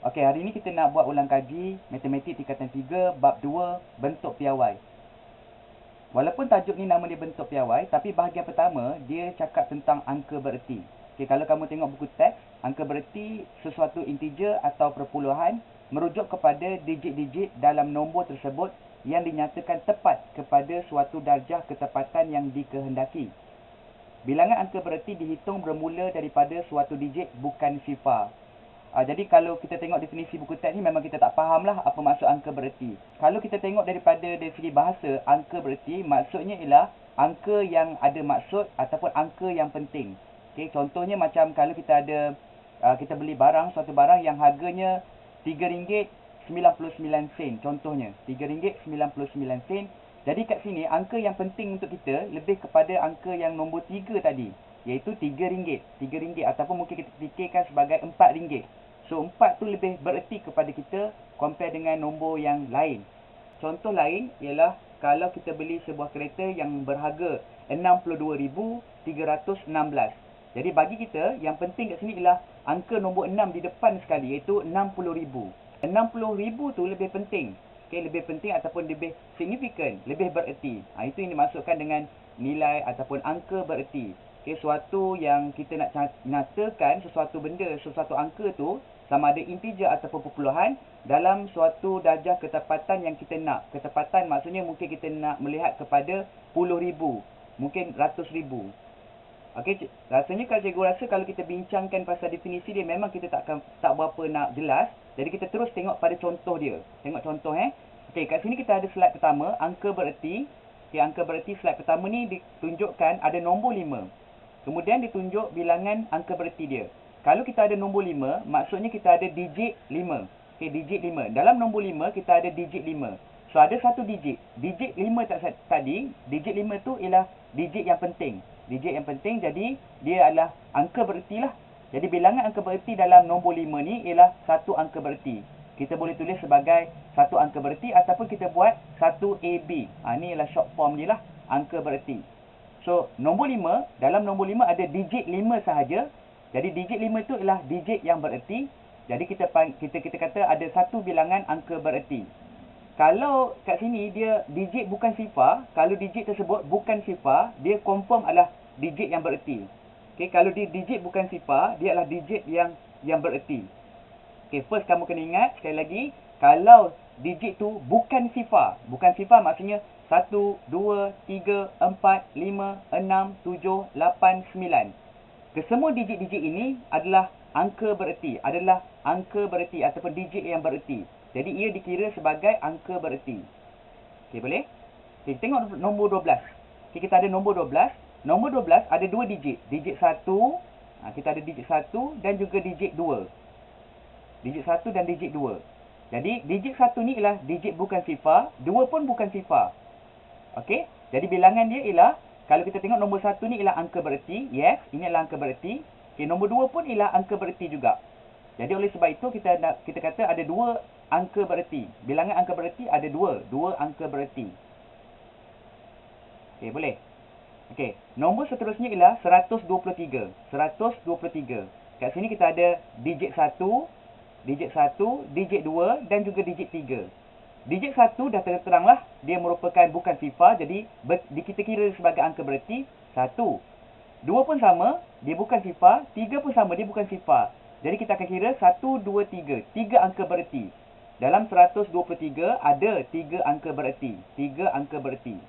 Okey, hari ini kita nak buat ulang kaji Matematik Tingkatan 3 Bab 2 Bentuk Piawai. Walaupun tajuk ni nama dia bentuk piawai, tapi bahagian pertama dia cakap tentang angka bererti. Okey, kalau kamu tengok buku teks, angka bererti sesuatu integer atau perpuluhan merujuk kepada digit-digit dalam nombor tersebut yang dinyatakan tepat kepada suatu darjah ketepatan yang dikehendaki. Bilangan angka bererti dihitung bermula daripada suatu digit, bukan sifar. Jadi kalau kita tengok definisi buku teks ni, memang kita tak faham lah apa maksud angka bererti. Kalau kita tengok daripada dari segi bahasa, angka bererti maksudnya ialah angka yang ada maksud ataupun angka yang penting. Okay, contohnya macam kalau kita ada kita beli barang, suatu barang yang harganya RM3.99, contohnya RM3.99. Jadi kat sini angka yang penting untuk kita lebih kepada angka yang nombor 3 tadi, iaitu RM3. RM3 ataupun mungkin kita fikirkan sebagai RM4. So 4 tu lebih bererti kepada kita compare dengan nombor yang lain. Contoh lain ialah kalau kita beli sebuah kereta yang berharga RM62,316. Jadi bagi kita yang penting kat sini ialah angka nombor 6 di depan sekali, iaitu RM60,000. RM60,000 tu lebih penting. Okay, lebih penting ataupun lebih signifikan, lebih bererti. Itu yang dimaksudkan dengan nilai ataupun angka bererti. Okay, suatu yang kita nak nyatakan sesuatu benda, sesuatu angka tu sama ada integer ataupun perpuluhan dalam suatu darjah ketepatan yang kita nak. Ketepatan maksudnya mungkin kita nak melihat kepada puluh ribu, mungkin ratus ribu. Okey, rasanya kalau cikgu rasa kalau kita bincangkan pasal definisi dia, memang kita tak berapa nak jelas. Jadi kita terus tengok pada contoh dia. Tengok contoh Okey, kat sini kita ada slide pertama, angka bererti. Okey, angka bererti slide pertama ni ditunjukkan ada nombor 5. Kemudian ditunjuk bilangan angka bererti dia. Kalau kita ada nombor 5, maksudnya kita ada digit 5. Okey, digit 5. Dalam nombor 5 kita ada digit 5. So ada satu digit. Digit 5 tadi, digit 5 tu ialah digit yang penting. Digit yang penting, jadi dia adalah angka bererti lah. Jadi bilangan angka bererti dalam nombor 5 ni ialah satu angka bererti. Kita boleh tulis sebagai satu angka bererti ataupun kita buat 1AB. Ni ialah short form ni lah, angka bererti. So nombor 5, dalam nombor 5 ada digit 5 sahaja. Jadi digit 5 tu ialah digit yang bererti. Jadi kita kata ada satu bilangan angka bererti. Kalau kat sini dia digit bukan sifar, kalau digit tersebut bukan sifar, dia confirm adalah digit yang bererti. Okey, kalau dia digit bukan sifar, dia adalah digit yang bererti. Okey, first kamu kena ingat sekali lagi, kalau digit tu bukan sifar. Bukan sifar maksudnya 1, 2, 3, 4, 5, 6, 7, 8, 9. Kesemua digit-digit ini adalah angka bererti, ataupun digit yang bererti. Jadi ia dikira sebagai angka bererti. Okey, boleh? Okey, tengok nombor 12. Okey, kita ada nombor 12. Nombor 12 ada dua digit. Digit 1, kita ada digit 1 dan juga digit 2. Digit 1 dan digit 2. Jadi digit 1 ni ialah digit bukan sifar, 2 pun bukan sifar. Okey, jadi bilangan dia ialah, kalau kita tengok nombor 1 ni ialah angka bererti. Yes, ini adalah angka bererti. Okey, nombor 2 pun ialah angka bererti juga. Jadi oleh sebab itu kita kata ada dua angka bererti. Bilangan angka bererti ada dua angka bererti. Okey, boleh. Okey, nombor seterusnya ialah 123. 123. Kat sini kita ada digit 1, digit 2 dan juga digit 3. Digit 1 dah teranglah dia merupakan bukan sifar, jadi kita kira sebagai angka bererti 1. 2 pun sama, dia bukan sifar. 3 pun sama, dia bukan sifar. Jadi kita akan kira 1, 2, 3. 3 angka bererti. Dalam 123 ada 3 angka bererti. 3 angka bererti.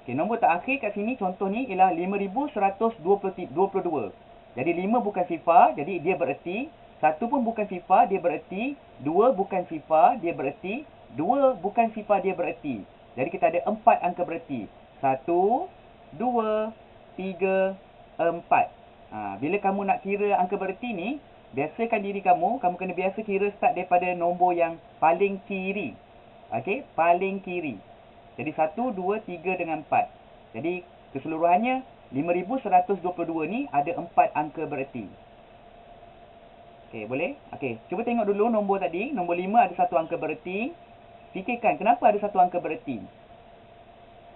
Okey, nombor terakhir kat sini contoh ni ialah 5122. Jadi 5 bukan sifar, jadi dia bererti. 1 pun bukan sifar, dia bererti. 2 bukan sifar, dia bererti. 2 bukan sifar, dia bererti. Jadi kita ada 4 angka bererti. 1, 2, 3, 4. Bila kamu nak kira angka bererti ni, biasakan diri kamu kena biasa kira start daripada nombor yang paling kiri. Okey, paling kiri. Jadi 1, 2, 3 dengan 4. Jadi keseluruhannya 5122 ni ada 4 angka bererti. Okey, boleh? Okey, cuba tengok dulu nombor tadi. Nombor 5 ada satu angka bererti. Fikirkan kenapa ada satu angka bererti.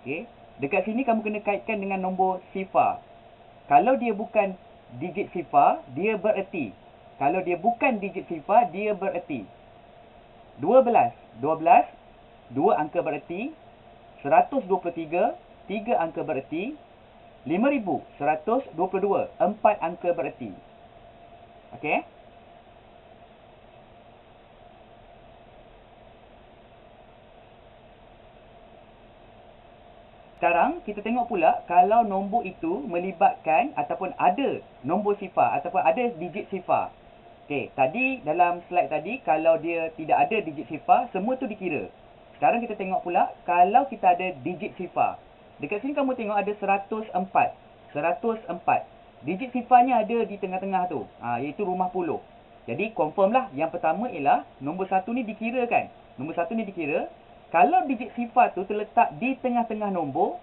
Okey, dekat sini kamu kena kaitkan dengan nombor sifar. Kalau dia bukan digit sifar, dia bererti. Kalau dia bukan digit sifar, dia bererti 12. 12, 2 angka bererti. 123, 3 angka bererti. 5,122, 4 angka bererti. Okey? Sekarang kita tengok pula kalau nombor itu melibatkan ataupun ada nombor sifar ataupun ada digit sifar. Okey, tadi dalam slide tadi kalau dia tidak ada digit sifar, semua tu dikira. Sekarang kita tengok pula kalau kita ada digit sifar. Dekat sini kamu tengok ada 104. 104. Digit sifarnya ada di tengah-tengah tu. Iaitu rumah puluh. Jadi confirm lah yang pertama ialah nombor 1 ni dikira kan. Nombor 1 ni dikira. Kalau digit sifar tu terletak di tengah-tengah nombor,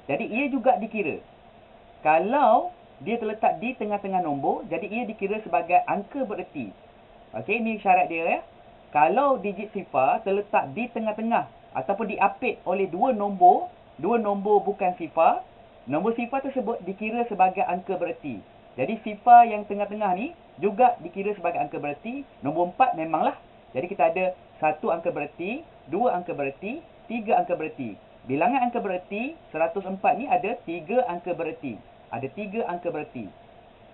jadi ia juga dikira. Kalau dia terletak di tengah-tengah nombor, jadi ia dikira sebagai angka bererti. Okey, ni syarat dia ya. Kalau digit sifar terletak di tengah-tengah ataupun diapit oleh dua nombor bukan sifar, nombor sifar tersebut dikira sebagai angka bererti. Jadi sifar yang tengah-tengah ni juga dikira sebagai angka bererti. Nombor 4 memanglah. Jadi kita ada 1 angka bererti, 2 angka bererti, 3 angka bererti. Bilangan angka bererti 104 ni ada 3 angka bererti. Ada 3 angka bererti.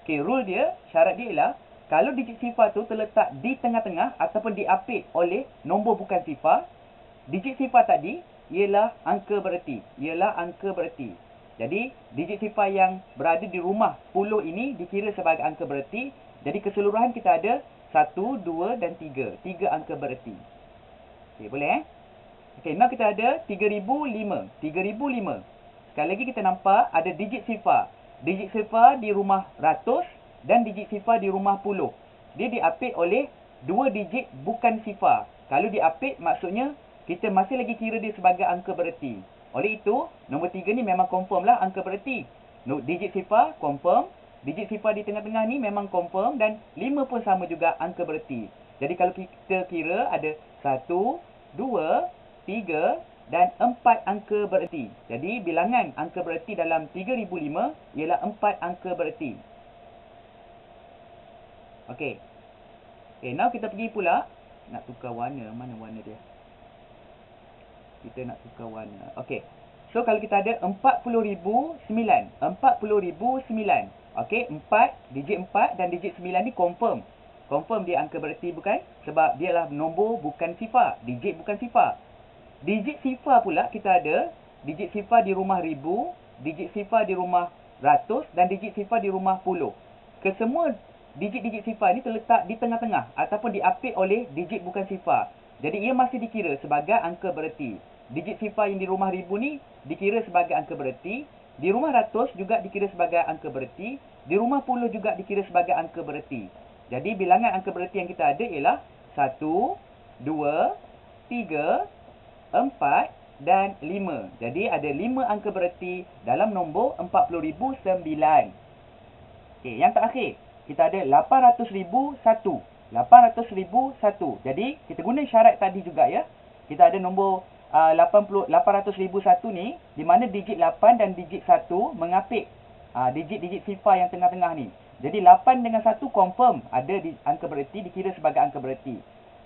Okey, rule dia, syarat dia ialah kalau digit sifar tu terletak di tengah-tengah ataupun diapit oleh nombor bukan sifar, digit sifar tadi ialah angka bererti. Jadi, digit sifar yang berada di rumah puluh ini dikira sebagai angka bererti. Jadi, keseluruhan kita ada 1, 2 dan 3. 3 angka bererti. Okey, boleh Okey, now kita ada 3,005. 3,005. Sekali lagi kita nampak ada digit sifar. Digit sifar di rumah ratus dan digit sifar di rumah puluh. Dia diapit oleh dua digit bukan sifar. Kalau diapit maksudnya kita masih lagi kira dia sebagai angka bererti. Oleh itu, nombor 3 ni memang confirm lah angka bererti. Digit sifar confirm. Digit sifar di tengah-tengah ni memang confirm dan 5 pun sama juga angka bererti. Jadi kalau kita kira ada 1, 2, 3 dan 4 angka bererti. Jadi bilangan angka bererti dalam 3,005 ialah 4 angka bererti. Okey. Okay, now kita pergi pula nak tukar warna. Mana warna dia? Kita nak tukar warna. Okey. So kalau kita ada 40,009. 40,009. Okey, 4, digit 4 dan digit 9 ni confirm. Confirm dia angka bererti bukan? Sebab dia adalah nombor bukan sifar. Digit bukan sifar. Digit sifar pula kita ada digit sifar di rumah ribu, digit sifar di rumah ratus dan digit sifar di rumah puluh. Kesemua digit-digit sifar ni terletak di tengah-tengah ataupun diapit oleh digit bukan sifar. Jadi ia masih dikira sebagai angka bererti. Digit sifar yang di rumah ribu ni dikira sebagai angka bererti. Di rumah ratus juga dikira sebagai angka bererti. Di rumah puluh juga dikira sebagai angka bererti. Jadi bilangan angka bererti yang kita ada ialah 1, 2, 3, 4 dan 5. Jadi ada 5 angka bererti dalam nombor 40,009. Okey, yang terakhir kita ada 800,001. 800,001. Jadi kita guna syarat tadi juga ya. Kita ada nombor 800,001 ni di mana digit 8 dan digit 1 mengapit digit-digit sifar yang tengah-tengah ni. Jadi 8 dengan 1 confirm ada di angka bererti, dikira sebagai angka bererti.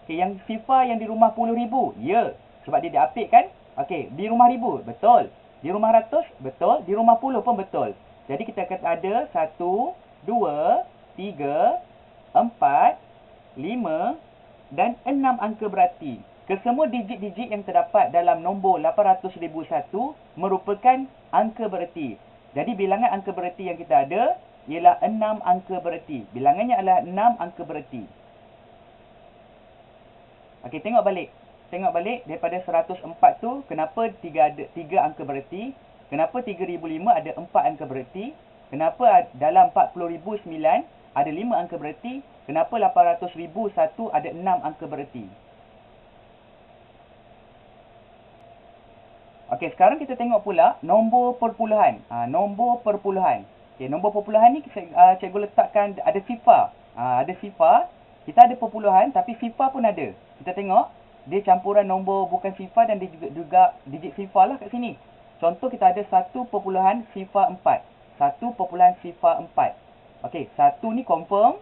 Okey, yang sifar yang di rumah puluh ribu, ya, sebab dia diapit kan? Okey, di rumah ribu, betul. Di rumah ratus, betul. Di rumah puluh pun betul. Jadi kita akan ada 1, 2, 3, 4, 5 dan 6 angka berarti. Kesemua digit-digit yang terdapat dalam nombor 800,001 merupakan angka bererti. Jadi bilangan angka bererti yang kita ada ialah 6 angka bererti. Bilangannya adalah 6 angka bererti. Okey, tengok balik. Tengok balik daripada 104 tu kenapa 3 angka bererti? Kenapa 3,005 ada 4 angka bererti? Kenapa dalam 40,009 ada 5 angka bererti? Kenapa 800,001 ada 6 angka bererti? Okey, sekarang kita tengok pula nombor perpuluhan. Nombor perpuluhan. Okey, nombor perpuluhan ni cikgu letakkan ada sifar. Ada sifar. Kita ada perpuluhan tapi sifar pun ada. Kita tengok dia campuran nombor bukan sifar dan dia juga digit sifar lah kat sini. Contoh kita ada 1 perpuluhan sifar 4. 1 perpuluhan sifar 4. Okey, 1 ni confirm.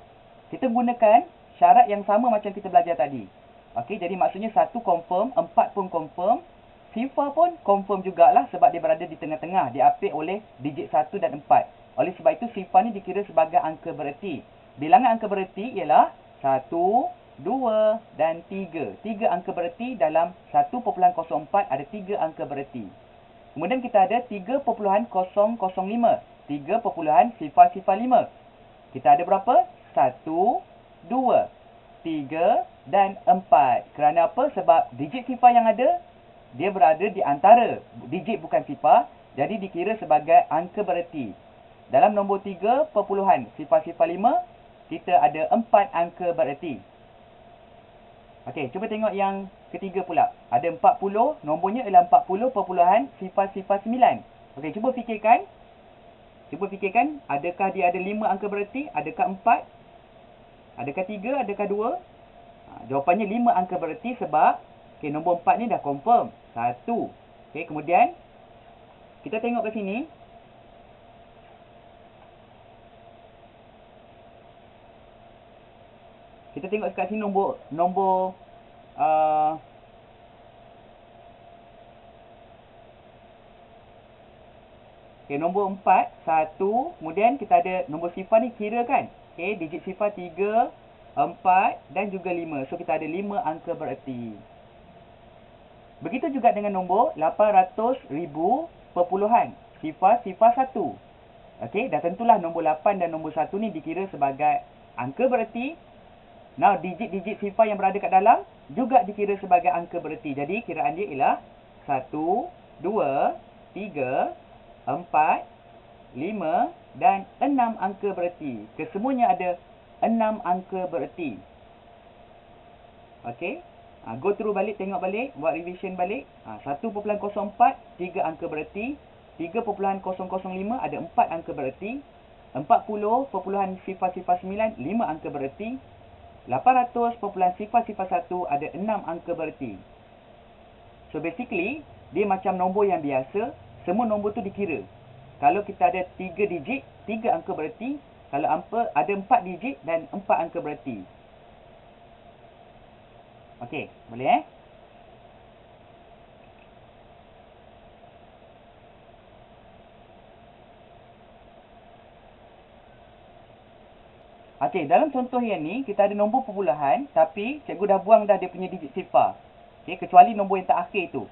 Kita gunakan syarat yang sama macam kita belajar tadi. Okey, jadi maksudnya 1 confirm, 4 pun confirm. Sifar pun confirm jugalah sebab dia berada di tengah-tengah. Diapit oleh digit 1 dan 4. Oleh sebab itu, sifar ni dikira sebagai angka bererti. Bilangan angka bererti ialah 1, 2 dan 3. 3 angka bererti dalam 1.04 ada 3 angka bererti. Kemudian kita ada 3.005. 3.005. Kita ada berapa? 1, 2, 3 dan 4. Kerana apa? Sebab digit sifar yang ada, dia berada di antara digit bukan sifar. Jadi dikira sebagai angka bererti. Dalam nombor 3.005, kita ada 4 angka bererti. Okey, cuba tengok yang ketiga pula. Ada 40, nombornya ialah 40.009. Okey, cuba fikirkan. Adakah dia ada 5 angka bererti? Adakah 4? Adakah 3? Adakah 2? Jawapannya 5 angka bererti sebab nombor 4 ni dah confirm. 1. Okey, kemudian kita tengok ke sini. Kita tengok dekat sini nombor okey, nombor 4, 1, kemudian kita ada nombor sifar ni kira kan. Okey, digit sifar 3, 4 dan juga 5. So kita ada 5 angka bererti. Begitu juga dengan nombor 800,000 perpuluhan. Sifar 1. Okey, dah tentulah nombor 8 dan nombor 1 ni dikira sebagai angka bererti. Now, digit-digit sifar yang berada kat dalam juga dikira sebagai angka bererti. Jadi, kiraan dia ialah 1, 2, 3, 4, 5 dan 6 angka bererti. Kesemuanya ada 6 angka bererti. Okey. Go through balik, tengok balik, buat revision balik. 1.04, 3 angka bererti. 3.005 ada 4 angka bererti. 40.009, 5 angka bererti. 800.001 ada 6 angka bererti. So basically, dia macam nombor yang biasa. Semua nombor tu dikira. Kalau kita ada 3 digit, 3 angka bererti. Kalau ada 4 digit dan 4 angka bererti. Okey, boleh Okey, dalam contoh yang ni, kita ada nombor perpuluhan, tapi cikgu dah buang dah dia punya digit sifar. Okey, kecuali nombor yang terakhir tu.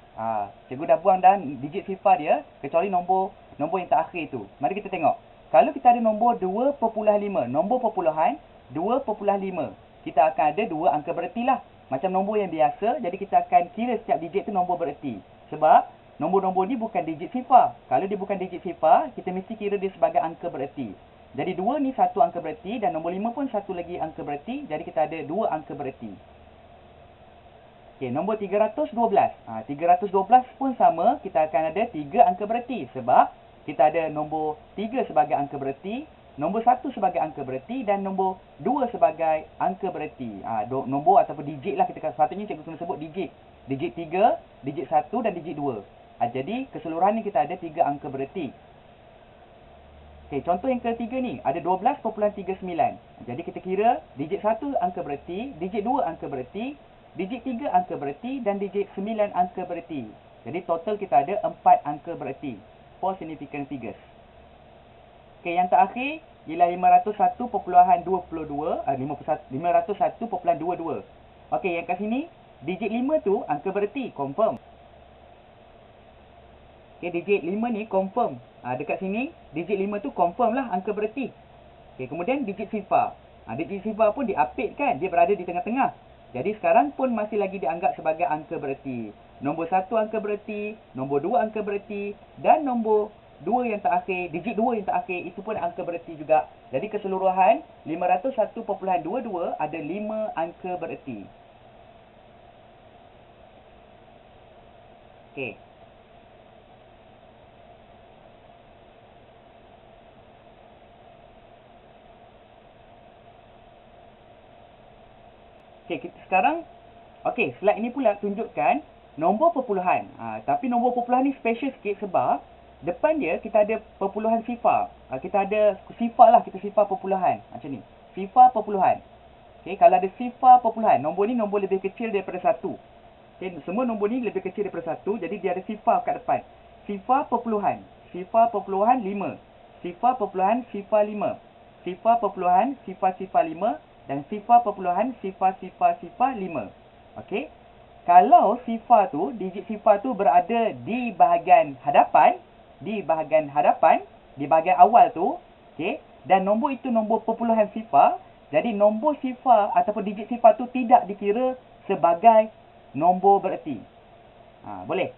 Cikgu dah buang dah digit sifar dia, kecuali nombor yang terakhir tu. Mari kita tengok. Kalau kita ada nombor 2.5, nombor perpuluhan 2.5, kita akan ada 2 angka bererti lah. Macam nombor yang biasa, jadi kita akan kira setiap digit tu nombor bererti. Sebab nombor-nombor ni bukan digit sifar. Kalau dia bukan digit sifar, kita mesti kira dia sebagai angka bererti. Jadi 2 ni 1 angka bererti dan nombor 5 pun 1 lagi angka bererti. Jadi kita ada 2 angka bererti. Okey, nombor 312. 312 pun sama, kita akan ada 3 angka bererti. Sebab kita ada nombor 3 sebagai angka bererti, nombor 1 sebagai angka bererti dan nombor 2 sebagai angka bererti. Nombor ataupun digit lah kita kata. Sepatutnya cikgu kena sebut digit. Digit 3, digit 1 dan digit 2. Jadi keseluruhan ni kita ada 3 angka bererti. Okey, contoh yang ketiga ni, ada 12.39. Jadi kita kira digit 1 angka bererti, digit 2 angka bererti, digit 3 angka bererti dan digit 9 angka bererti. Jadi total kita ada 4 angka bererti. 4 significant figures. Okey, yang terakhir ialah 501.22. 501.22. Okey, yang kat sini, digit 5 tu angka bererti, confirm. Okey, digit 5 ni confirm. Dekat sini, digit 5 tu confirm lah angka bererti. Okey, kemudian digit sifar. Digit sifar pun diapit kan, dia berada di tengah-tengah. Jadi sekarang pun masih lagi dianggap sebagai angka bererti. Nombor 1 angka bererti, nombor 2 angka bererti dan nombor 2 yang terakhir, digit 2 yang terakhir itu pun angka bererti juga. Jadi keseluruhan 501.22 ada 5 angka bererti. Okey. Okey, kita sekarang slide ini pula tunjukkan nombor perpuluhan. Tapi nombor perpuluhan ni special sikit sebab depan dia kita ada perpuluhan sifar. Kita ada sifar lah, kita sifar perpuluhan. Macam ni. Sifar perpuluhan. Okay, kalau ada sifar perpuluhan, nombor ni nombor lebih kecil daripada 1. Okay, semua nombor ni lebih kecil daripada 1, jadi dia ada sifar kat depan. Sifar perpuluhan. Sifar perpuluhan 5. Sifar perpuluhan sifar 5. Sifar perpuluhan sifar 5. Dan sifar perpuluhan sifar 5. Okey. Kalau sifar tu, digit sifar tu berada di bahagian hadapan, di bahagian awal tu, okey, dan nombor itu nombor perpuluhan sifar, jadi nombor sifar ataupun digit sifar tu tidak dikira sebagai nombor bererti. Boleh.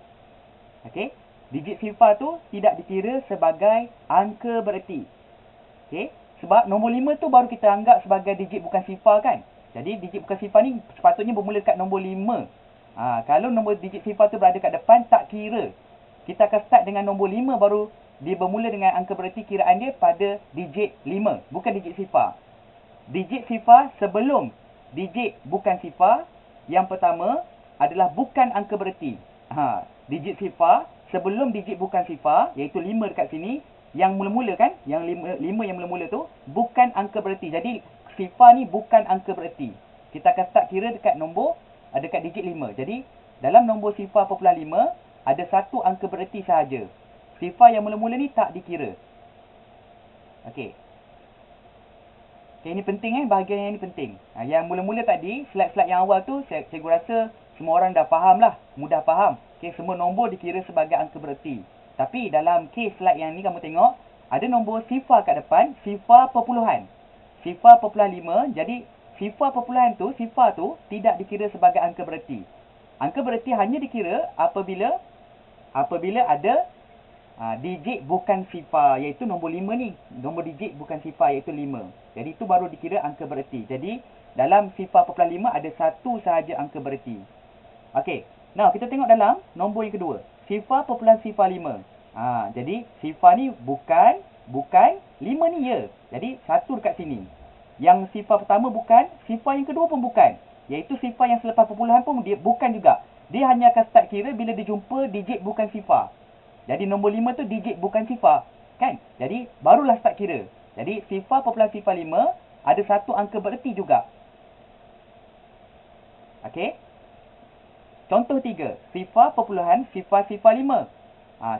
Okey. Digit sifar tu tidak dikira sebagai angka bererti. Okey. Sebab nombor 5 tu baru kita anggap sebagai digit bukan sifar kan. Jadi digit bukan sifar ni sepatutnya bermula dekat nombor 5. Kalau nombor digit sifar tu berada kat depan, tak kira. Kita akan start dengan nombor 5 baru dia bermula dengan angka bererti, kiraan dia pada digit 5, bukan digit sifar. Digit sifar sebelum digit bukan sifar, yang pertama adalah bukan angka bererti. Digit sifar sebelum digit bukan sifar, iaitu 5 dekat sini, yang mula-mula kan, yang 5 yang mula-mula tu bukan angka bererti. Jadi sifar ni bukan angka bererti. Kita akan start kira dekat nombor dekat digit 5. Jadi dalam nombor sifar perpuluhan 5 ada satu angka bererti sahaja. Sifar yang mula-mula ni tak dikira. Okey. Okay, ini penting bahagian yang ini penting. Yang mula-mula tadi, slide-slide yang awal tu, saya rasa semua orang dah faham lah. Mudah faham. Okay, semua nombor dikira sebagai angka bererti. Tapi dalam case slide yang ni kamu tengok, ada nombor sifar kat depan, sifar perpuluhan. Sifar perpuluhan 5, jadi sifar perpuluhan tu, sifar tu tidak dikira sebagai angka bererti. Angka bererti hanya dikira apabila ada digit bukan sifar, iaitu nombor 5 ni. Nombor digit bukan sifar, iaitu 5. Jadi itu baru dikira angka bererti. Jadi dalam sifar perpuluhan 5 ada satu sahaja angka bererti. Okey. Now kita tengok dalam nombor yang kedua. Sifar perpuluhan sifar 5. Jadi sifar ni bukan 5 ni ya. Jadi satu dekat sini. Yang sifar pertama bukan, sifar yang kedua pun bukan. Iaitu sifar yang selepas perpuluhan pun dia bukan juga. Dia hanya akan start kira bila dia jumpa digit bukan sifar. Jadi nombor 5 tu digit bukan sifar, kan? Jadi barulah start kira. Jadi sifar perpuluhan sifar 5 ada satu angka bererti juga. Okey. Contoh 3, sifar perpuluhan sifar 5.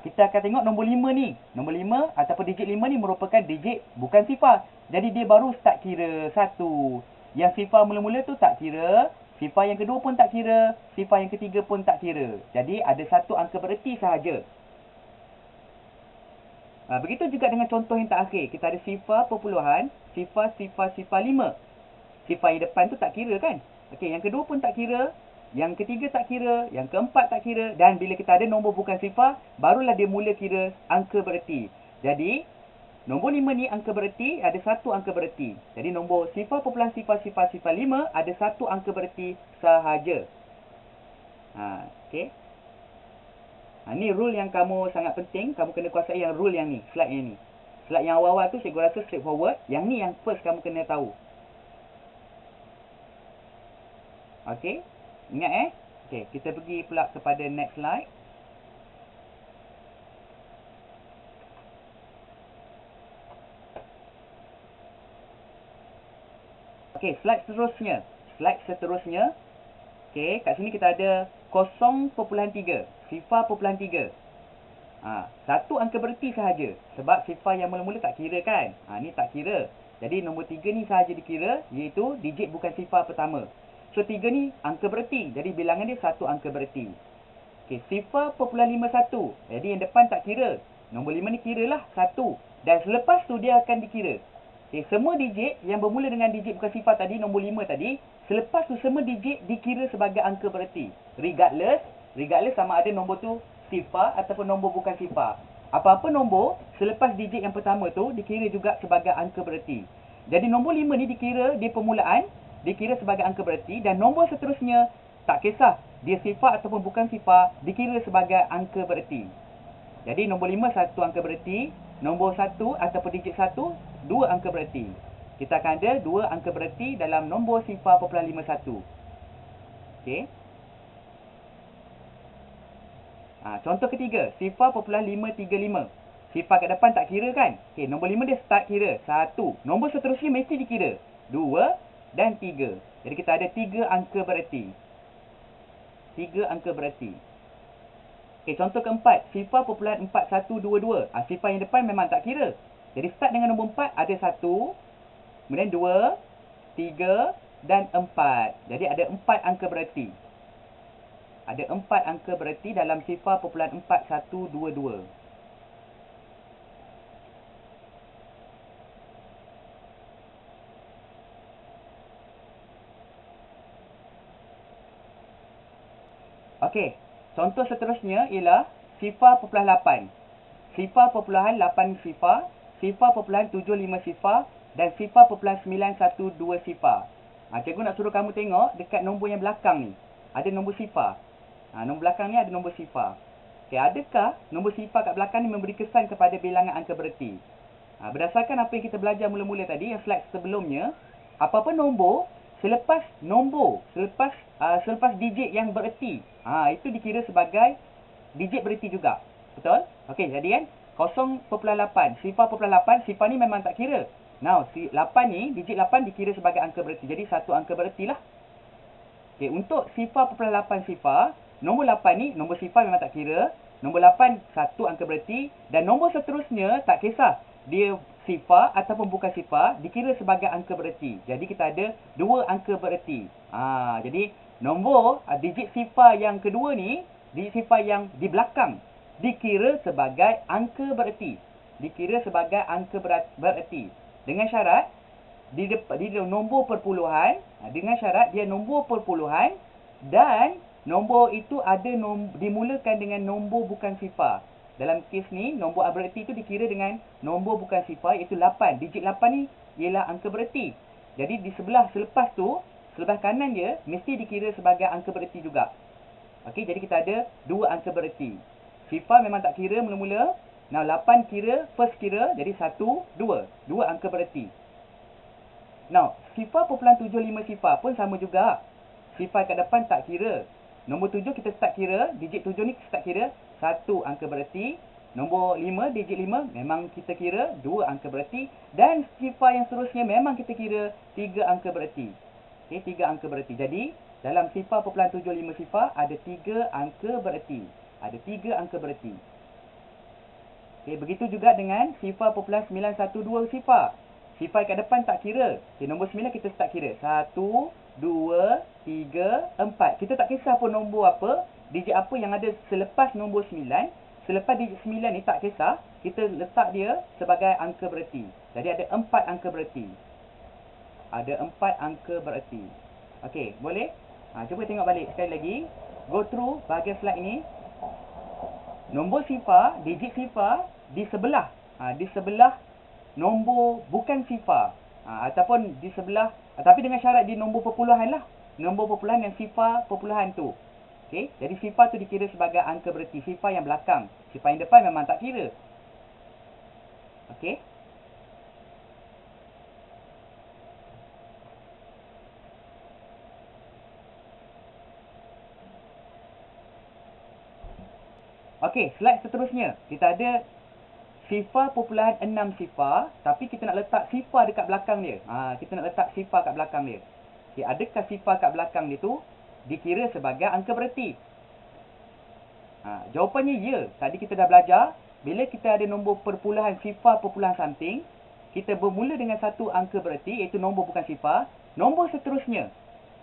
Kita akan tengok nombor 5 ni. Nombor 5 ataupun digit 5 ni merupakan digit bukan sifar. Jadi dia baru start kira satu. Yang sifar mula-mula tu tak kira. Sifar yang kedua pun tak kira. Sifar yang ketiga pun tak kira. Jadi ada satu angka bererti sahaja. Begitu juga dengan contoh yang terakhir. Kita ada sifar perpuluhan sifar 5. Sifar yang depan tu tak kira kan. Okey, yang kedua pun tak kira. Yang ketiga tak kira, yang keempat tak kira, dan bila kita ada nombor bukan sifar, barulah dia mula kira angka bererti. Jadi, nombor 5 ni angka bererti, ada satu angka bererti. Jadi, nombor sifar perpuluhan sifar 5 ada satu angka bererti sahaja. Okey. Ni rule yang kamu sangat penting, kamu kena kuasai yang rule yang ni, slide yang ni. Slide yang awal-awal tu saya rasa straightforward, yang ni yang first kamu kena tahu. Okey. Ingat Okey, kita pergi pula kepada next slide. Okey, slide seterusnya. Okey, kat sini kita ada 0.3, sifar perpuluhan 3. Satu angka bererti sahaja. Sebab sifar yang mula-mula tak kira kan. Ni tak kira. Jadi nombor 3 ni sahaja dikira, iaitu digit bukan sifar pertama. So 3 ni angka bererti. Jadi bilangan dia satu angka bererti. Okey, sifar perpuluhan 51. Jadi yang depan tak kira. Nombor 5 ni kiralah 1. Dan selepas tu dia akan dikira. Okey, semua digit yang bermula dengan digit bukan sifar tadi, nombor 5 tadi, selepas tu semua digit dikira sebagai angka bererti. Regardless sama ada nombor tu sifar ataupun nombor bukan sifar. Apa-apa nombor selepas digit yang pertama tu dikira juga sebagai angka bererti. Jadi nombor 5 ni dikira dia permulaan, dikira sebagai angka bererti, dan nombor seterusnya tak kisah dia sifar ataupun bukan sifar, dikira sebagai angka bererti. Jadi nombor 5 satu angka bererti, nombor 1 ataupun digit 1 dua angka bererti. Kita akan ada dua angka bererti dalam nombor sifar perpuluhan 51. Okey. Contoh ketiga, sifar popular 535. Sifar kat depan tak kira kan? Okey, nombor 5 dia start kira. 1. Nombor seterusnya mesti dikira. 2 dan 3. Jadi kita ada 3 angka bererti. 3 angka bererti. Okey, contoh keempat, sifar popular 4122. Sifar yang depan memang tak kira. Jadi start dengan nombor 4 ada 1, kemudian 2, 3 dan 4. Jadi ada 4 angka bererti. Ada 4 angka bererti dalam sifar popular 4122. Okey, contoh seterusnya ialah sifar popular 8. Sifar popularan 8 sifar, sifar popularan 75 sifar dan sifar popularan 912 sifar. Cikgu nak suruh kamu tengok dekat nombor yang belakang ni. Ada nombor sifar. Nombor belakang ni ada nombor sifar. Okey, adakah nombor sifar kat belakang ni memberi kesan kepada bilangan angka bererti? Berdasarkan apa yang kita belajar mula-mula tadi, yang slide sebelumnya, apa-apa nombor selepas digit yang bererti, itu dikira sebagai digit bererti juga. Betul? Okey, jadi kan 0.8, sifar popular 8, sifar ni memang tak kira. Now, 8 ni, digit 8 dikira sebagai angka bererti. Jadi satu angka bererti lah. Okey, untuk sifar popular 8 sifar, nombor 8 ni, nombor sifar memang tak kira. Nombor 8, satu angka bererti. Dan nombor seterusnya, tak kisah. Dia sifar ataupun bukan sifar, dikira sebagai angka bererti. Jadi kita ada 2 angka bererti. Jadi, nombor, digit sifar yang kedua ni, digit sifar yang di belakang, dikira sebagai angka bererti. Dikira sebagai angka bererti. Dengan syarat, di nombor perpuluhan, dengan syarat dia nombor perpuluhan dan nombor itu dimulakan dengan nombor bukan sifar. Dalam kes ni, nombor bererti itu dikira dengan nombor bukan sifar, iaitu 8. Digit 8 ni ialah angka bererti. Jadi di sebelah selepas tu, sebelah kanan dia mesti dikira sebagai angka bererti juga. Okey, jadi kita ada 2 angka bererti. Sifar memang tak kira mula-mula. Now 8 kira, first kira, jadi 1, 2. 2 angka bererti. Now, sifar popular 75 sifar pun sama juga. Sifar kat depan tak kira. Nombor 7 kita start kira, digit 7 ni kita start kira, 1 angka bererti. Nombor 5, digit 5 memang kita kira 2 angka bererti. Dan sifar yang seterusnya memang kita kira 3 angka bererti. Okey, 3 angka bererti. Jadi, dalam sifar popular 75 sifar ada 3 angka bererti. Ada 3 angka bererti. Okey, begitu juga dengan sifar popular 912 sifar. Sifar kat depan tak kira. Okey, nombor 9 kita start kira. 1, 2, 3, 4. Kita tak kisah pun nombor apa, digit apa yang ada selepas nombor 9. Selepas digit 9 ni tak kisah, kita letak dia sebagai angka bererti. Jadi ada 4 angka bererti. Ada 4 angka bererti. Okey, boleh? Cuba tengok balik sekali lagi. Go through bahagian slide ni. Nombor sifar, digit sifar di sebelah. Di sebelah nombor bukan sifar. Ataupun di sebelah, tapi dengan syarat di nombor perpuluhan lah. Nombor perpuluhan yang sifar perpuluhan tu. Okey, jadi sifar tu dikira sebagai angka bererti. Sifar yang belakang. Sifar yang depan memang tak kira. Okey. Okey, slide seterusnya. Kita ada sifar popularan 6 sifar, tapi kita nak letak sifar dekat belakang dia. Kita nak letak sifar kat belakang dia. Okey, adakah sifar kat belakang dia tu dikira sebagai angka bererti? Jawapannya ya. Tadi kita dah belajar, bila kita ada nombor perpuluhan sifar popularan something, kita bermula dengan satu angka bererti, iaitu nombor bukan sifar. Nombor seterusnya,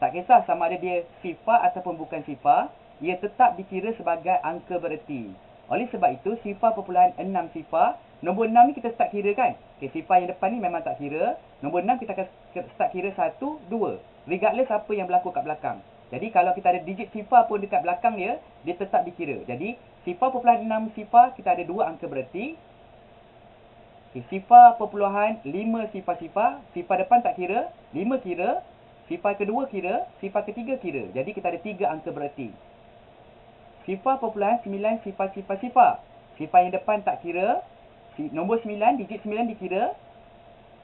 tak kisah sama ada dia sifar ataupun bukan sifar, ia tetap dikira sebagai angka bererti. Oleh sebab itu, sifar popularan 6 sifar. Nombor 6 ni kita start kira kan? Okay, sifar yang depan ni memang tak kira. Nombor 6 kita akan start kira 1, 2. Regardless apa yang berlaku kat belakang. Jadi kalau kita ada digit sifar pun dekat belakang dia, dia tetap dikira. Jadi, sifar popularan 6 sifar, kita ada 2 angka bererti. Okay, sifar popularan 5 sifar-sifar. Sifar depan tak kira, 5 kira. Sifar kedua kira, sifar ketiga kira. Jadi kita ada 3 angka bererti. Sifar popularan 9 sifar-sifar-sifar. Sifar yang depan tak kira. Nombor 9, digit 9 dikira.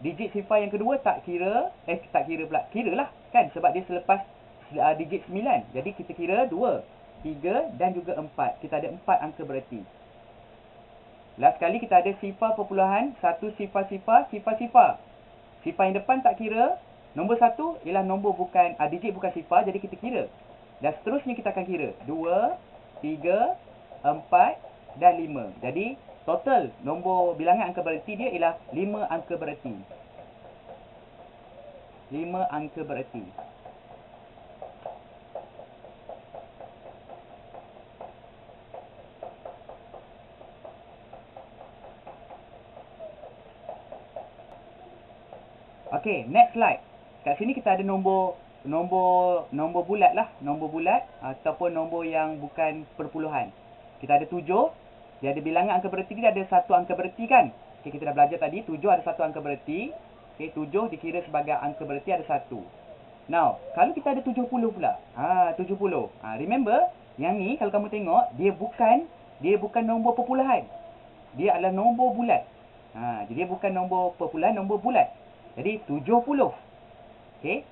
Digit sifar yang kedua tak kira. Tak kira pula. Kira lah kan, sebab dia selepas digit 9. Jadi kita kira 2. 3 dan juga 4. Kita ada 4 angka bererti. Last sekali kita ada sifar perpuluhan, 1 sifar-sifar, sifar-sifar. Sifar yang depan tak kira. Nombor 1 ialah nombor bukan, digit bukan sifar, jadi kita kira. Dan seterusnya kita akan kira. 2, 3, 4 dan 5. Jadi total nombor bilangan angka bererti dia ialah 5 angka bererti. 5 angka bererti. Okey, next slide. Kat sini kita ada nombor bulat lah, nombor bulat ataupun nombor yang bukan perpuluhan. Kita ada 7. Dia ada bilangan angka bererti, dia ada 1 angka bererti kan? Okey, kita dah belajar tadi 7 ada 1 angka bererti. Okey, 7 dikira sebagai angka bererti ada 1. Now, kalau kita ada 70 pula. 70. Remember, yang ni kalau kamu tengok dia bukan nombor perpuluhan. Dia adalah nombor bulat. Jadi dia bukan nombor perpuluhan, nombor bulat. Jadi 70. Okey,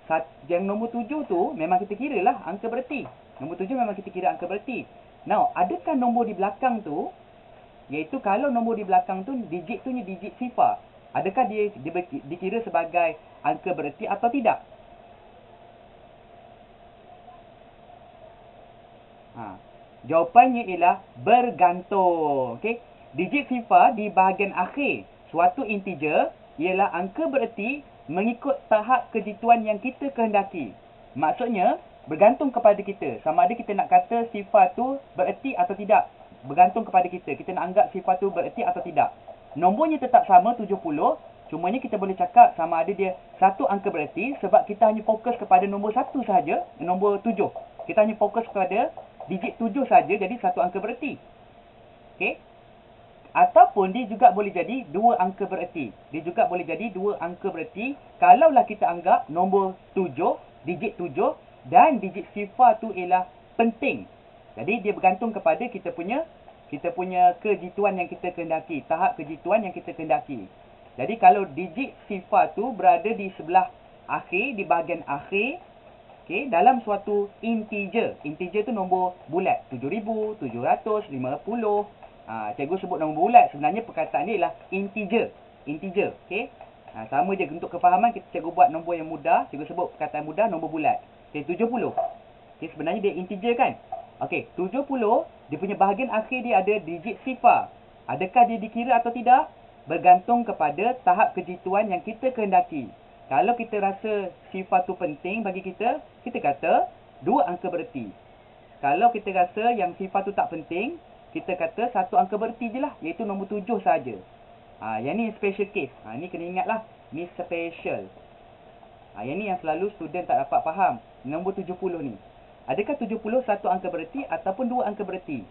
yang nombor 7 tu memang kita kira lah angka bererti. Nombor 7 memang kita kira angka bererti. Now, adakah nombor di belakang tu, iaitu kalau nombor di belakang tu digit tu ni digit sifar, adakah dia dikira sebagai angka bererti atau tidak? Jawapannya ialah bergantung. Okey, digit sifar di bahagian akhir suatu integer ialah angka bererti mengikut tahap kejituan yang kita kehendaki. Maksudnya, bergantung kepada kita. Sama ada kita nak kata sifar tu bererti atau tidak. Bergantung kepada kita. Kita nak anggap sifar tu bererti atau tidak. Nombornya tetap sama, 70. Cumanya kita boleh cakap sama ada dia satu angka bererti sebab kita hanya fokus kepada nombor 1 sahaja, nombor 7. Kita hanya fokus kepada digit 7 saja, jadi satu angka bererti. Okey? Ataupun dia juga boleh jadi 2 angka bererti. Dia juga boleh jadi 2 angka bererti kalaulah kita anggap nombor 7, digit 7 dan digit sifar tu ialah penting. Jadi dia bergantung kepada kita punya kejituan yang kita kehendaki, tahap kejituan yang kita kehendaki. Jadi kalau digit sifar tu berada di sebelah akhir, di bahagian akhir, okey, dalam suatu integer. Integer tu nombor bulat, 7,750. Cikgu sebut nombor bulat, sebenarnya perkataan dia ialah integer. Integer, okey. Sama je untuk kefahaman, cikgu buat nombor yang mudah, cikgu sebut perkataan mudah, nombor bulat. Okey, 70. Okey, sebenarnya dia integer kan? Okey, 70, dia punya bahagian akhir dia ada digit sifar. Adakah dia dikira atau tidak? Bergantung kepada tahap kejituan yang kita kehendaki. Kalau kita rasa sifar tu penting bagi kita, kita kata 2 angka bererti. Kalau kita rasa yang sifar tu tak penting, kita kata 1 angka bererti je lah, iaitu nombor 7 saja. Yang ni special case. Ni kena ingat lah. Ni special. Yang ni yang selalu student tak dapat faham. Nombor 70 ni. Adakah 70 1 angka bererti ataupun 2 angka bererti?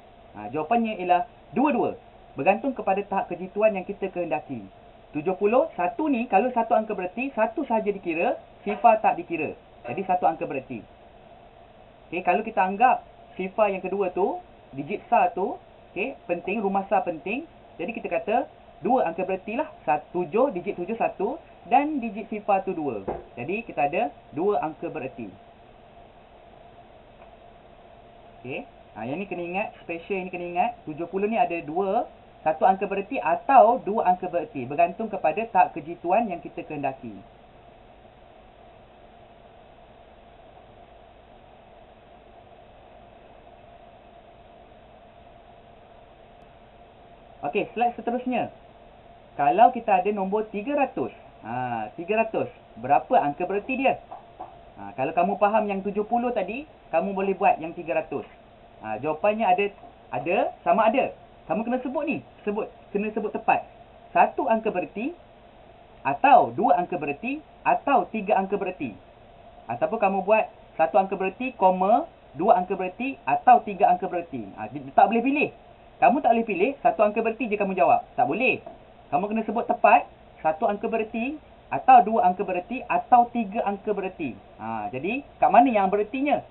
Jawapannya ialah dua-dua. Bergantung kepada tahap kejituan yang kita kehendaki. 70, 1 ni kalau 1 angka bererti, 1 sahaja dikira, sifar tak dikira. Jadi 1 angka bererti. Okay, kalau kita anggap sifar yang kedua tu, digit sar tu, okay, penting, rumah sar penting. Jadi kita kata 2 angka bererti lah. 7, digit 7 1 dan digit sifar tu 2. Jadi kita ada 2 angka bererti. Okay. Yang ni kena ingat, special ni kena ingat. 70 ni ada 1 angka bererti atau 2 angka bererti. Bergantung kepada tahap kejituan yang kita kehendaki. Okey, slide seterusnya. Kalau kita ada nombor 300. 300. Berapa angka bererti dia? Kalau kamu faham yang 70 tadi, kamu boleh buat yang 300. Jawapannya ada, sama ada. Kamu kena sebut ni. Kena sebut tepat. 1 angka bererti atau 2 angka bererti atau 3 angka bererti. Ataupun kamu buat 1 angka bererti, 2 angka bererti atau 3 angka bererti. Tak boleh pilih. Kamu tak boleh pilih 1 angka bererti je kamu jawab. Tak boleh. Kamu kena sebut tepat 1 angka bererti atau 2 angka bererti atau 3 angka bererti. Jadi kat mana yang berertinya?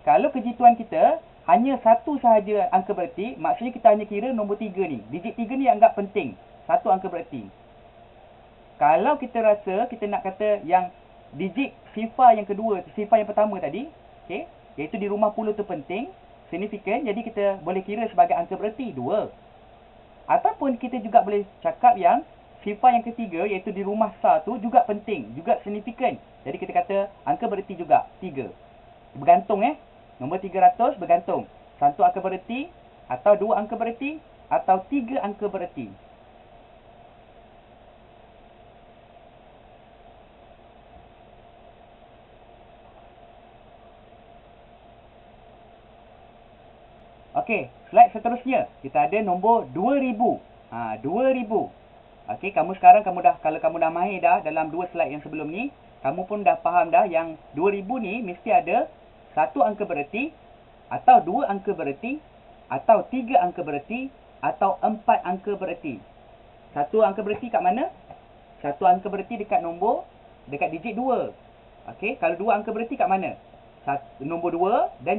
Kalau kejituan kita hanya 1 sahaja angka bererti, maksudnya kita hanya kira nombor 3 ni. Digit 3 ni anggap penting. 1 angka bererti. Kalau kita rasa kita nak kata yang digit sifar yang kedua, sifar yang pertama tadi, okay, iaitu di rumah puluh tu penting, signifikan, jadi kita boleh kira sebagai angka bererti 2. Ataupun kita juga boleh cakap yang sifar yang ketiga, iaitu di rumah star tu juga penting, juga signifikan. Jadi kita kata angka bererti juga 3. Bergantung nombor 300 bergantung. 1 angka bererti, atau 2 angka bererti, atau 3 angka bererti. Okey, slide seterusnya. Kita ada nombor 2000. 2000. Okey, kamu sekarang kalau kamu dah mahir dah dalam 2 slide yang sebelum ni, kamu pun dah faham dah yang 2000 ni mesti ada 1 angka bererti, atau 2 angka bererti, atau 3 angka bererti, atau 4 angka bererti. 1 angka bererti kat mana? 1 angka bererti dekat digit 2. Okey, kalau 2 angka bererti kat mana? Nombor 2 dan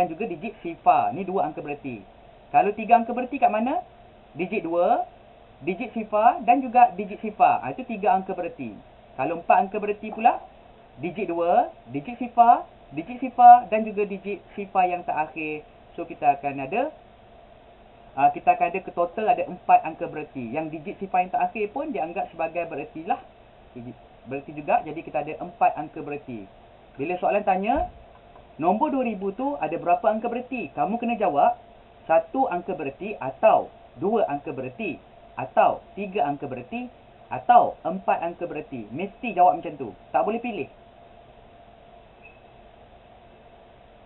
juga digit sifar. Ni 2 angka bererti. Kalau 3 angka bererti kat mana? Digit 2, digit sifar dan juga digit sifar. Itu 3 angka bererti. Kalau 4 angka bererti pula, digit 2, digit sifar dan juga digit sifar yang terakhir. So kita akan ada ke total ada 4 angka bererti. Yang digit sifar yang terakhir pun dianggap sebagai bererti lah. Bererti juga. Jadi kita ada 4 angka bererti. Bila soalan tanya, nombor 2000 tu ada berapa angka bererti? Kamu kena jawab 1 angka bererti, atau 2 angka bererti, atau 3 angka bererti, atau 4 angka bererti. Mesti jawab macam tu. Tak boleh pilih.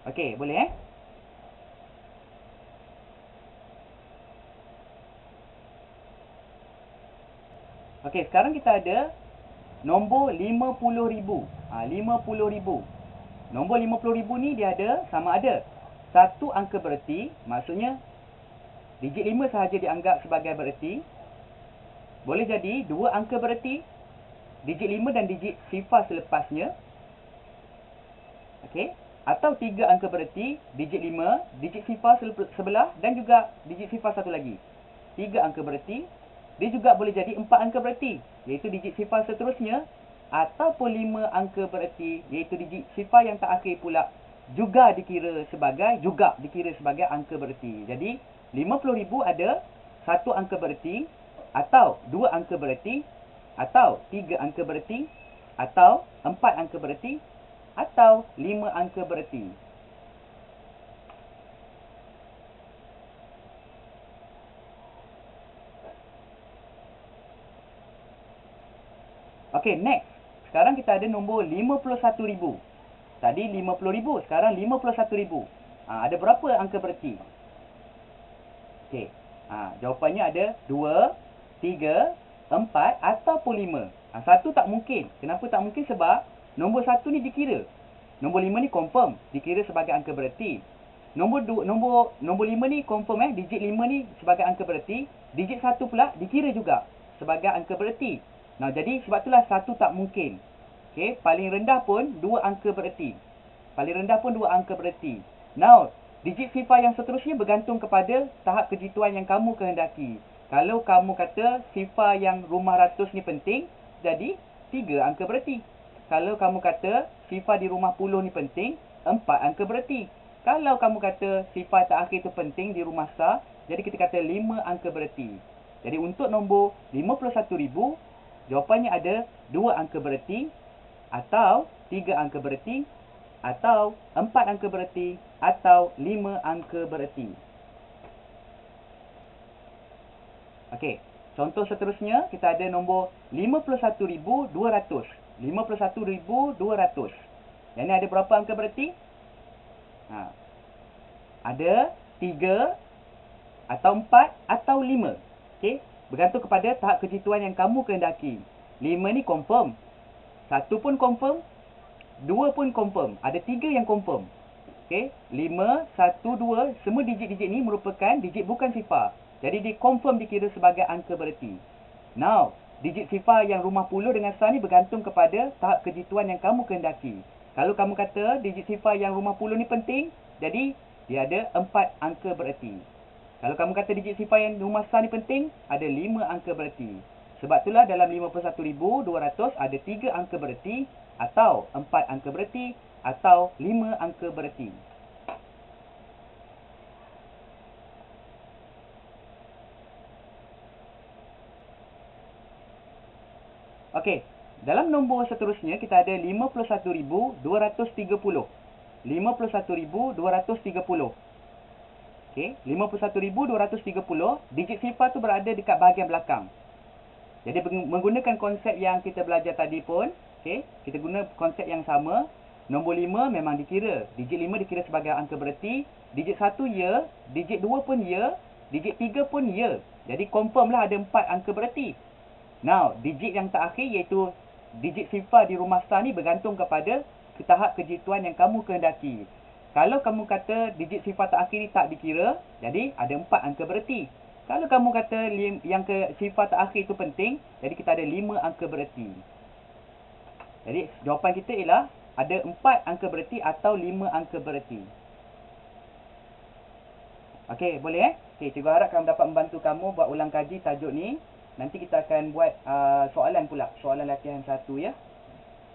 Okey, boleh Okey, sekarang kita ada nombor 50,000. 50,000. Nombor 50,000 ni dia ada sama ada 1 angka bererti, maksudnya digit 5 sahaja dianggap sebagai bererti. Boleh jadi 2 angka bererti, digit 5 dan digit sifar selepasnya. Okey, atau 3 angka bererti, digit 5, digit sifar sebelah dan juga digit sifar satu lagi. 3 angka bererti. Dia juga boleh jadi 4 angka bererti, iaitu digit sifar seterusnya, ataupun 5 angka bererti, iaitu digit sifar yang terakhir pula juga dikira sebagai angka bererti. Jadi 50,000 ada 1 angka bererti, atau 2 angka bererti, atau 3 angka bererti, atau 4 angka bererti, atau 5 angka bererti. Okey, next. Sekarang kita ada nombor 51,000. Tadi 50,000, sekarang 51,000. Ada berapa angka bererti? Okey. Jawapannya ada 2, 3, 4 ataupun 5. 1 tak mungkin. Kenapa tak mungkin? Sebab nombor 1 ni dikira. Nombor 5 ni confirm dikira sebagai angka bererti. Nombor 5 ni confirm digit 5 ni sebagai angka bererti. Digit 1 pula dikira juga sebagai angka bererti. Jadi sebab itulah 1 tak mungkin. Okey, paling rendah pun 2 angka bererti. Digit sifar yang seterusnya bergantung kepada tahap kejituan yang kamu kehendaki. Kalau kamu kata sifar yang rumah ratus ni penting, jadi 3 angka bererti. Kalau kamu kata sifar di rumah puluh ni penting, 4 angka bererti. Kalau kamu kata sifar terakhir tu penting di rumah star, jadi kita kata 5 angka bererti. Jadi untuk nombor 51,000, jawapannya ada 2 angka bererti, atau 3 angka bererti, atau 4 angka bererti, atau 5 angka bererti. Okey, contoh seterusnya kita ada nombor 51,200. 51,200. Yang ni ada berapa angka bererti? Ada 3, atau 4, atau 5. Okey, bergantung kepada tahap kejituan yang kamu kehendaki. 5 ni confirm. 1 pun confirm. 2 pun confirm. Ada 3 yang confirm. Okey, 5, 1, 2, semua digit-digit ni merupakan digit bukan sifar. Jadi dia confirm dikira sebagai angka bererti. Digit sifar yang rumah puluh dengan star ni bergantung kepada tahap kejituan yang kamu kehendaki. Kalau kamu kata digit sifar yang rumah puluh ni penting, jadi dia ada 4 angka bererti. Kalau kamu kata digit sifar yang rumah star ni penting, ada 5 angka bererti. Sebab itulah dalam 51,200 ada 3 angka bererti, atau 4 angka bererti, atau 5 angka bererti. Okey, dalam nombor seterusnya kita ada 51,230. 51,230. Okey, 51,230, digit sifar tu berada dekat bahagian belakang. Jadi menggunakan konsep yang kita belajar tadi pun, okey, kita guna konsep yang sama. Nombor 5 memang dikira. Digit 5 dikira sebagai angka bererti. Digit 1 ya, digit 2 pun ya, digit 3 pun ya. Jadi confirm lah ada 4 angka bererti. Now, digit yang terakhir iaitu digit sifar di rumah star ni bergantung kepada tahap kejituan yang kamu kehendaki. Kalau kamu kata digit sifar terakhir ni tak dikira, jadi ada 4 angka bererti. Kalau kamu kata yang ke sifar terakhir itu penting, jadi kita ada 5 angka bererti. Jadi jawapan kita ialah ada 4 angka bererti atau 5 angka bererti. Okey, boleh Okey, cikgu harap kamu dapat membantu kamu buat ulang kaji tajuk ni. Nanti kita akan buat soalan pula, soalan latihan 1 ya.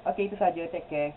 Okey, itu saja. Take care.